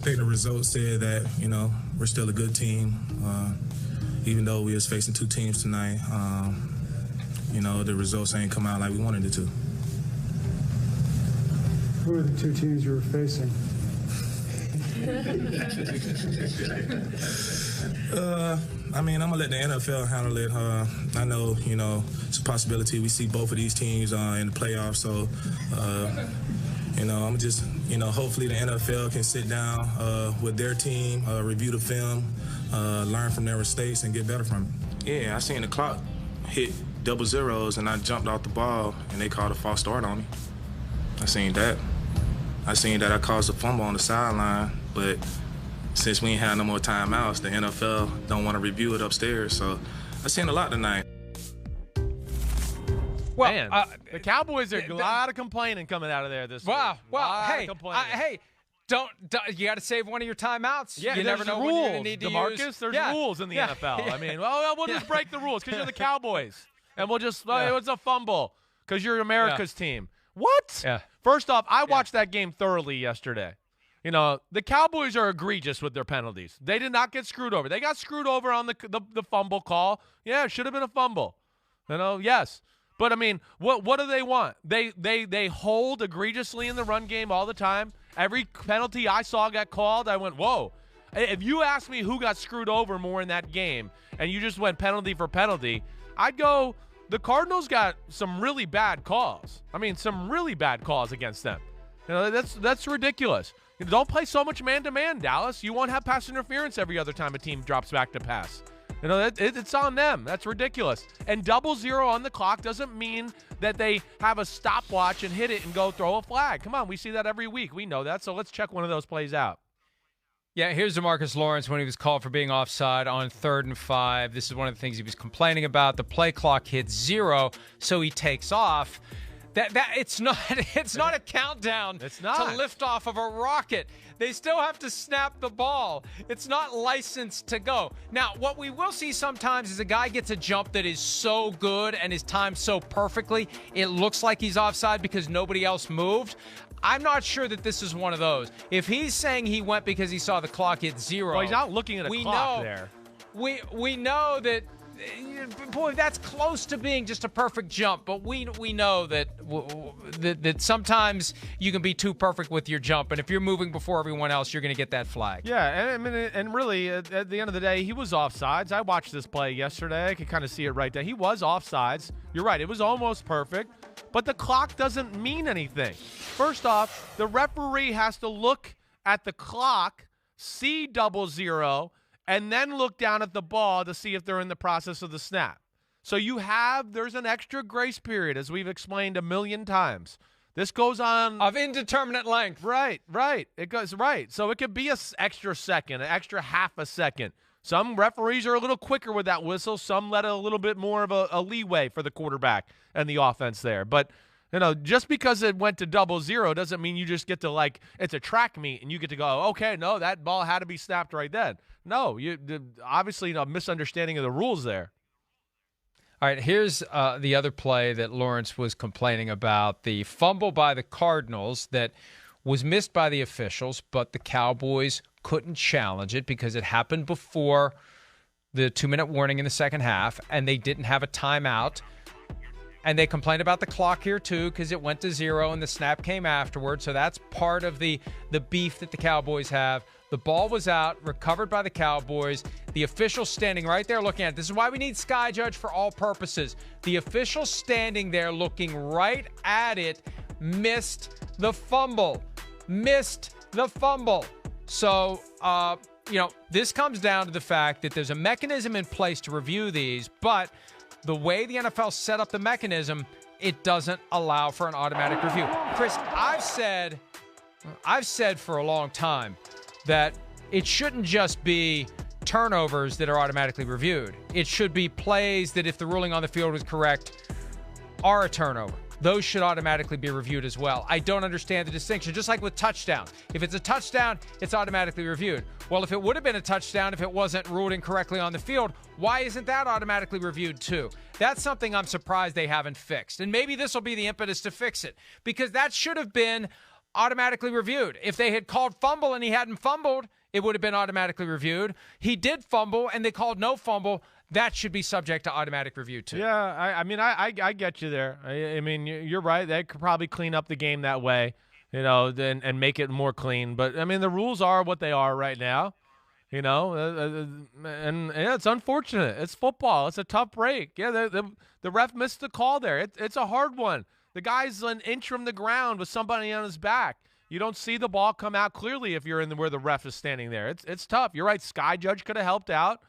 think the results said that, we're still a good team. Even though we was facing two teams tonight, the results ain't come out like we wanted it to. Who are the two teams you were facing? I'm going to let the NFL handle it. I know, it's a possibility we see both of these teams in the playoffs. So, I'm just, hopefully the NFL can sit down with their team, review the film, learn from their mistakes, and get better from it. Yeah, I seen the clock hit double zeros, and I jumped off the ball, and they called a false start on me. I seen that. I caused a fumble on the sideline, but since we ain't had no more timeouts, the NFL don't want to review it upstairs. So I seen a lot tonight. Well, man, the Cowboys are a lot of complaining coming out of there this week. Well, hey, don't you got to save one of your timeouts? Yeah, you never know rules. When you need to Demarcus, use. there's rules in the NFL. I mean, we'll just break the rules because you're the Cowboys, and we'll just it's a fumble because you're America's team. What? Yeah. First off, I watched that game thoroughly yesterday. The Cowboys are egregious with their penalties. They did not get screwed over. They got screwed over on the fumble call. Yeah, it should have been a fumble. Yes. But, I mean, what do they want? They hold egregiously in the run game all the time. Every penalty I saw got called, I went, whoa. If you asked me who got screwed over more in that game and you just went penalty for penalty, I'd go the Cardinals got some really bad calls. I mean, some really bad calls against them. That's ridiculous. Don't play so much man-to-man, Dallas. You won't have pass interference every other time a team drops back to pass. It's on them. That's ridiculous. And 0-0 on the clock doesn't mean that they have a stopwatch and hit it and go throw a flag. Come on, we see that every week. We know that, so let's check one of those plays out. Yeah, here's Demarcus Lawrence when he was called for being offside on 3rd and 5. This is one of the things he was complaining about. The play clock hits 0, so he takes off. It's not a countdown to lift off of a rocket. They still have to snap the ball. It's not licensed to go. Now, what we will see sometimes is a guy gets a jump that is so good and is timed so perfectly, it looks like he's offside because nobody else moved. I'm not sure that this is one of those. If he's saying he went because he saw the clock hit 0. Well, he's not looking at a clock there. We know that, boy, that's close to being just a perfect jump, but we know that sometimes you can be too perfect with your jump, and if you're moving before everyone else, you're going to get that flag. Yeah, and really, at the end of the day, he was offsides. I watched this play yesterday. I could kind of see it right there. He was offsides. You're right. It was almost perfect, but the clock doesn't mean anything. First off, the referee has to look at the clock, see 0-0, and then look down at the ball to see if they're in the process of the snap. So there's an extra grace period, as we've explained a million times. This goes on. Of indeterminate length. Right. It goes right. So it could be an extra second, an extra half a second. Some referees are a little quicker with that whistle. Some let a little bit more of a leeway for the quarterback and the offense there. But, just because it went to 0-0 doesn't mean you just get to, it's a track meet and you get to go, okay, no, that ball had to be snapped right then. No, obviously a misunderstanding of the rules there. All right, here's the other play that Lawrence was complaining about, the fumble by the Cardinals that was missed by the officials, but the Cowboys couldn't challenge it because it happened before the 2-minute warning in the second half, and they didn't have a timeout. And they complained about the clock here, too, because it went to 0 and the snap came afterward. So that's part of the beef that the Cowboys have. The ball was out, recovered by the Cowboys. The official standing right there looking at it. This is why we need Sky Judge for all purposes. The official standing there looking right at it missed the fumble. So, this comes down to the fact that there's a mechanism in place to review these, but the way the NFL set up the mechanism, it doesn't allow for an automatic review. Chris, I've said for a long time that it shouldn't just be turnovers that are automatically reviewed. It should be plays that, if the ruling on the field is correct, are a turnover. Those should automatically be reviewed as well. I don't understand the distinction. Just like with touchdown. If it's a touchdown, it's automatically reviewed. Well, if it would have been a touchdown if it wasn't ruled incorrectly on the field, why isn't that automatically reviewed too? That's something I'm surprised they haven't fixed. And maybe this will be the impetus to fix it, because that should have been automatically reviewed. If they had called fumble and he hadn't fumbled, it would have been automatically reviewed. He did fumble and they called no fumble. That should be subject to automatic review too. Yeah, I get you there. I mean, you're right. They could probably clean up the game that way, and make it more clean. But, I mean, the rules are what they are right now, and it's unfortunate. It's football. It's a tough break. Yeah, the ref missed the call there. It's a hard one. The guy's an inch from the ground with somebody on his back. You don't see the ball come out clearly if you're in where the ref is standing there. It's tough. You're right. Sky Judge could have helped out.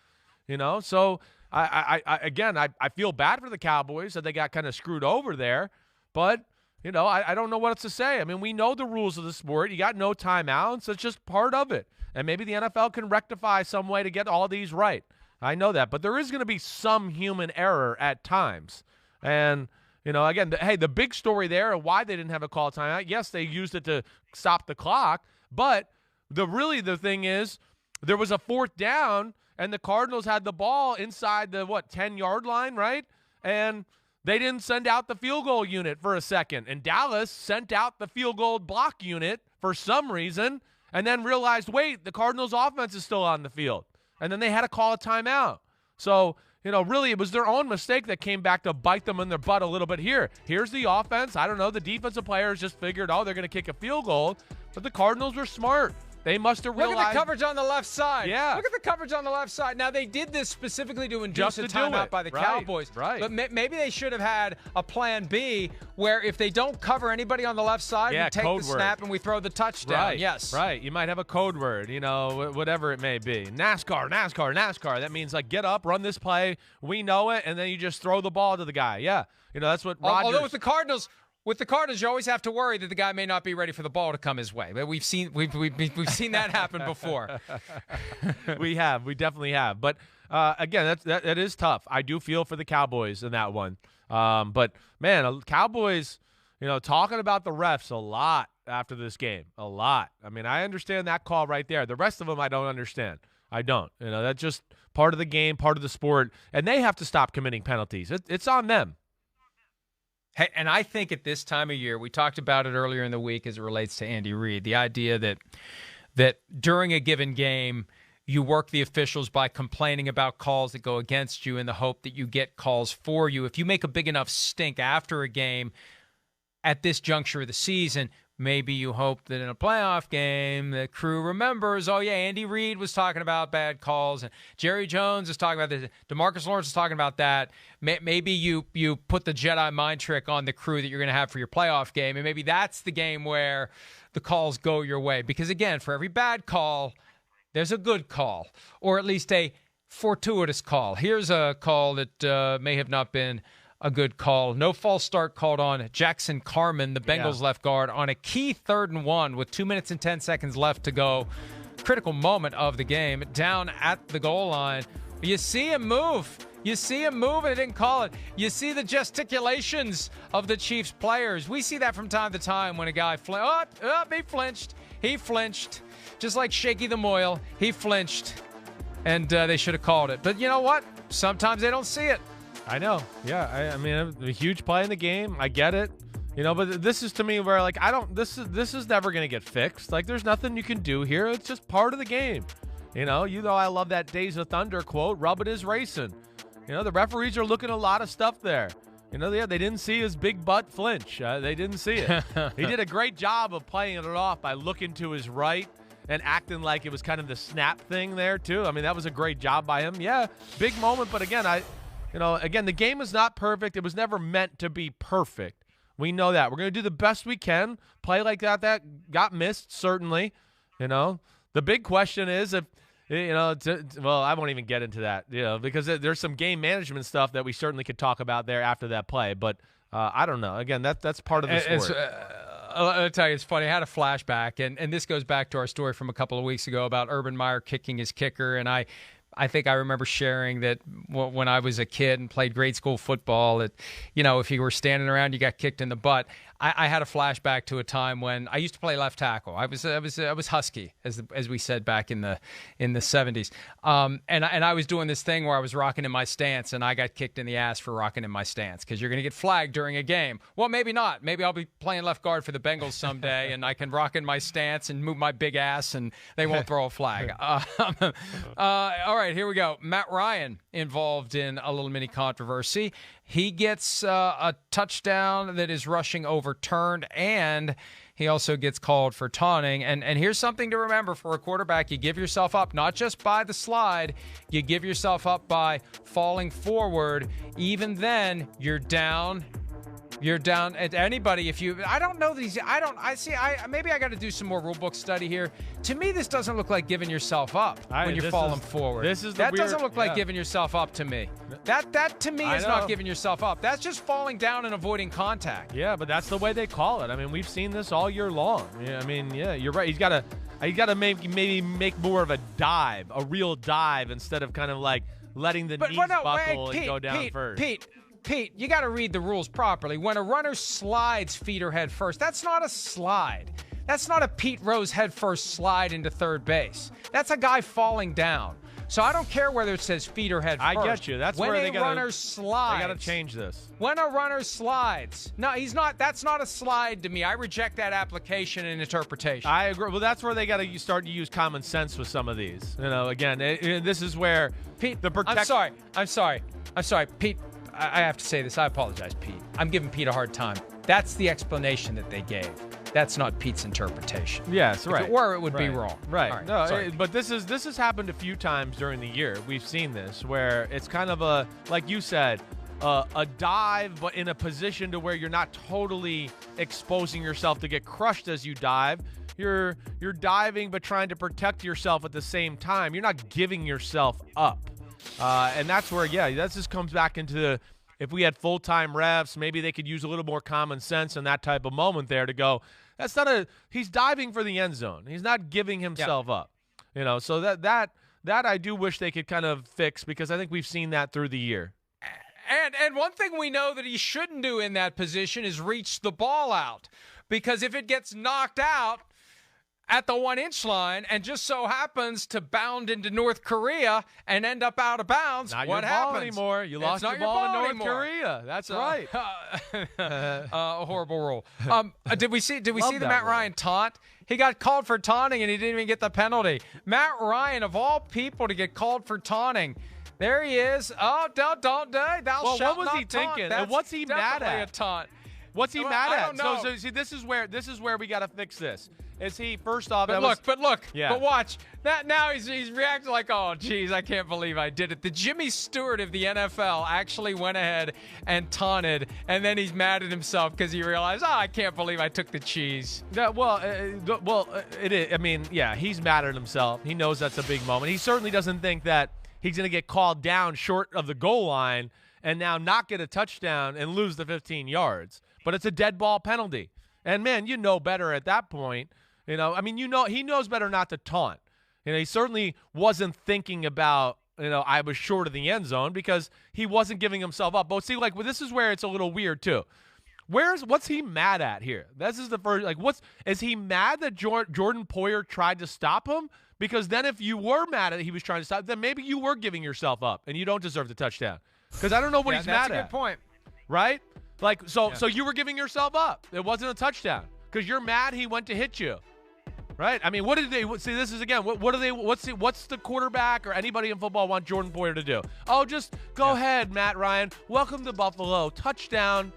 So I feel bad for the Cowboys that they got kind of screwed over there, but I don't know what else to say. I mean, we know the rules of the sport. You got no timeouts. It's just part of it, and maybe the NFL can rectify some way to get all these right. I know that, but there is going to be some human error at times, and again, the big story there of why they didn't have a call timeout. Yes, they used it to stop the clock, but the thing is there was a 4th down. And the Cardinals had the ball inside the, 10-yard line, right? And they didn't send out the field goal unit for a second. And Dallas sent out the field goal block unit for some reason and then realized, wait, the Cardinals' offense is still on the field. And then they had to call a timeout. So, really it was their own mistake that came back to bite them in their butt a little bit here. Here's the offense. I don't know. The defensive players just figured, they're going to kick a field goal. But the Cardinals were smart. They must have realized. Look at the coverage on the left side. Yeah. Look at the coverage on the left side. Now, they did this specifically to induce a timeout by the Cowboys. Right. But maybe they should have had a plan B where if they don't cover anybody on the left side, we take the snap and we throw the touchdown. Right. Yes. Right. You might have a code word, whatever it may be. NASCAR. That means, get up, run this play. We know it, and then you just throw the ball to the guy. Yeah. That's what Rodgers. Although with the Cardinals, you always have to worry that the guy may not be ready for the ball to come his way. But we've seen that happen before. We definitely have. But again, that is tough. I do feel for the Cowboys in that one. But man, Cowboys, talking about the refs a lot after this game, a lot. I mean, I understand that call right there. The rest of them, I don't understand. I don't. That's just part of the game, part of the sport, and they have to stop committing penalties. It's on them. Hey, and I think at this time of year, we talked about it earlier in the week as it relates to Andy Reid, the idea that during a given game, you work the officials by complaining about calls that go against you in the hope that you get calls for you. If you make a big enough stink after a game at this juncture of the season, maybe you hope that in a playoff game, the crew remembers, Andy Reid was talking about bad calls, and Jerry Jones is talking about this. Demarcus Lawrence is talking about that. Maybe you put the Jedi mind trick on the crew that you're going to have for your playoff game, and maybe that's the game where the calls go your way. Because, again, for every bad call, there's a good call, or at least a fortuitous call. Here's a call that may have not been a good call. No false start called on Jackson Carman, the Bengals left guard, on a key 3rd and 1 with 2 minutes and 10 seconds left to go. Critical moment of the game, down at the goal line. You see him move. You see him move, and they didn't call it. You see the gesticulations of the Chiefs players. We see that from time to time when a guy he flinched. He flinched. Just like Shaky the Moyle, he flinched, and they should have called it. But you know what? Sometimes they don't see it. I know. Yeah. I mean, a huge play in the game. I get it. But this is to me where, this is never going to get fixed. There's nothing you can do here. It's just part of the game. I love that Days of Thunder quote, rub it is racing. The referees are looking at a lot of stuff there. They didn't see his big butt flinch. They didn't see it. He did a great job of playing it off by looking to his right and acting like it was kind of the snap thing there, too. I mean, that was a great job by him. Yeah, big moment. But again, again, the game is not perfect. It was never meant to be perfect. We know that. We're going to do the best we can. Play like that got missed, certainly. The big question is if, I won't even get into that, because there's some game management stuff that we certainly could talk about there after that play. But I don't know. Again, that's part of the sport. I'll tell you, it's funny. I had a flashback, and this goes back to our story from a couple of weeks ago about Urban Meyer kicking his kicker, and I think I remember sharing that when I was a kid and played grade school football, that, if you were standing around, you got kicked in the butt. I had a flashback to a time when I used to play left tackle. I was husky, as we said back in the 70s. And I was doing this thing where I was rocking in my stance, and I got kicked in the ass for rocking in my stance because you're going to get flagged during a game. Well, maybe not. Maybe I'll be playing left guard for the Bengals someday, and I can rock in my stance and move my big ass, and they won't throw a flag. All right, here we go. Matt Ryan involved in a little mini controversy. He gets a touchdown that is rushing overturned, and he also gets called for taunting. And here's something to remember for a quarterback. You give yourself up not just by the slide. You give yourself up by falling forward. Even then, you're down. You're down at anybody. If you, I don't know these. Maybe I got to do some more rule book study here. To me, this doesn't look like giving yourself up when you're falling forward. That doesn't look like giving yourself up to me. That to me is not giving yourself up. That's just falling down and avoiding contact. Yeah, but that's the way they call it. I mean, we've seen this all year long. Yeah, I mean, yeah, you're right. He's got to maybe make more of a dive, a real dive, instead of kind of like letting the knees buckle and go down first. Pete, you got to read the rules properly. When a runner slides feet or head first, that's not a slide. That's not a Pete Rose head first slide into third base. That's a guy falling down. So I don't care whether it says feet or head first. I get you. That's when where a runner slides. They got to change this. When a runner slides. No, he's not. That's not a slide to me. I reject that application and interpretation. I agree. Well, that's where they got to start to use common sense with some of these. You know, again, this is where Pete. I'm sorry, Pete. I have to say this. I apologize, Pete. I'm giving Pete a hard time. That's the explanation that they gave. That's not Pete's interpretation. Yes, right. If it were, it would be wrong. Right. But this has happened a few times during the year. We've seen this where it's kind of a, like you said, a dive, but in a position to where you're not totally exposing yourself to get crushed as you dive. You're diving, but trying to protect yourself at the same time. You're not giving yourself up. And that's where, that just comes back into if we had full-time refs, maybe they could use a little more common sense in that type of moment there to go, he's diving for the end zone. He's not giving himself up. You know, so that I do wish they could kind of fix, because I think we've seen that through the year. And one thing we know that he shouldn't do in that position is reach the ball out, because if it gets knocked out at the 1-inch line and just so happens to bound into North Korea and end up out of bounds, what happens? Anymore. You lost your ball in North Korea. That's right. A horrible rule. Did we see the Matt Ryan taunt? He got called for taunting and he didn't even get the penalty. Matt Ryan, of all people to get called for taunting. There he is. Oh, don't die. Thou shalt not taunt. What was he thinking? And what's he mad at? A taunt. What's he mad at? I don't know. So see, this is where we got to fix this. Is he first off? But watch that. Now he's reacting like, oh, geez, I can't believe I did it. The Jimmy Stewart of the NFL actually went ahead and taunted, and then he's mad at himself because he realized, I can't believe I took the cheese. Yeah, it is. I mean, yeah, he's mad at himself. He knows that's a big moment. He certainly doesn't think that he's going to get called down short of the goal line and now not get a touchdown and lose the 15 yards. But it's a dead ball penalty. And, man, you know better at that point. You know, I mean, he knows better not to taunt. You know, he certainly wasn't thinking about, I was short of the end zone, because he wasn't giving himself up. But see, this is where it's a little weird too. What's he mad at here? This is the first, is he mad that Jordan Poyer tried to stop him? Because then if you were mad at he was trying to stop, then maybe you were giving yourself up and you don't deserve the touchdown. Because I don't know what he's mad at. That's a good point. Right? So you were giving yourself up. It wasn't a touchdown because you're mad he went to hit you. Right? I mean, what did they see? This is again. What do they? What's the quarterback or anybody in football want Jordan Poyer to do? Oh, just go ahead, Matt Ryan. Welcome to Buffalo. Touchdown.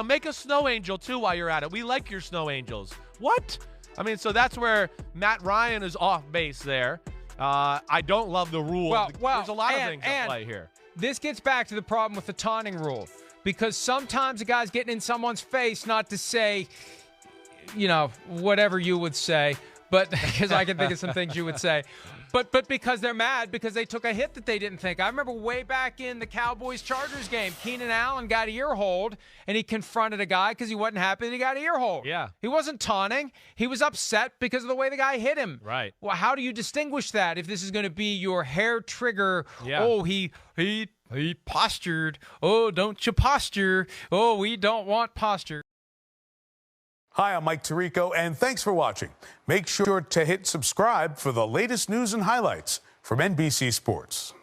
Make a snow angel too while you're at it. We like your snow angels. What? I mean, so that's where Matt Ryan is off base there. I don't love the rule. There's a lot of things at play here. This gets back to the problem with the taunting rule, because sometimes a guy's getting in someone's face, not to say, whatever you would say, but because I can think of some things you would say, but because they're mad because they took a hit that they didn't think. I remember way back in the Cowboys-Chargers game, Keenan Allen got ear hold, and he confronted a guy because he wasn't happy that he got ear hold. Yeah. He wasn't taunting. He was upset because of the way the guy hit him. Right. Well, how do you distinguish that if this is going to be your hair trigger? Yeah. Oh, he postured. Oh, don't you posture. Oh, we don't want posture. Hi, I'm Mike Tirico, and thanks for watching. Make sure to hit subscribe for the latest news and highlights from NBC Sports.